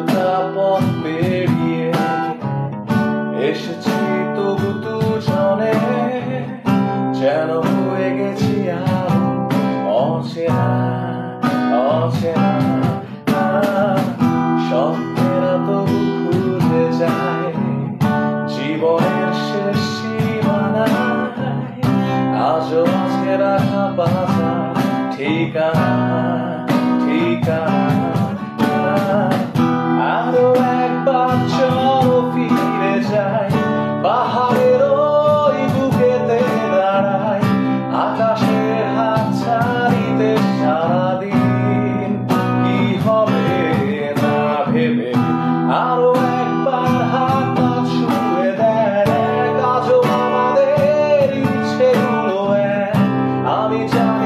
এতটা পথ পেরিয়ে এসেছি তবু দুজনে যেন হয়ে গেছি আর অচেনা অচেনা স্বপ্নেরা তবু খুঁজে যায় জীবনের শেষ সীমানায় আজও আছে রাখা বাঁচা ঠিকানা ঠিকানা আরো একবার চলো ফিরে যাই পাহাড়ের ওই বুকেতে দাঁড়াই আকাশের হাত ছাড়িতে সারাদিন কি হবে না ভেবে আরো একবার হাত ছুঁয়ে দেয় আজও আমাদের ইচ্ছেগুলো আমি জানি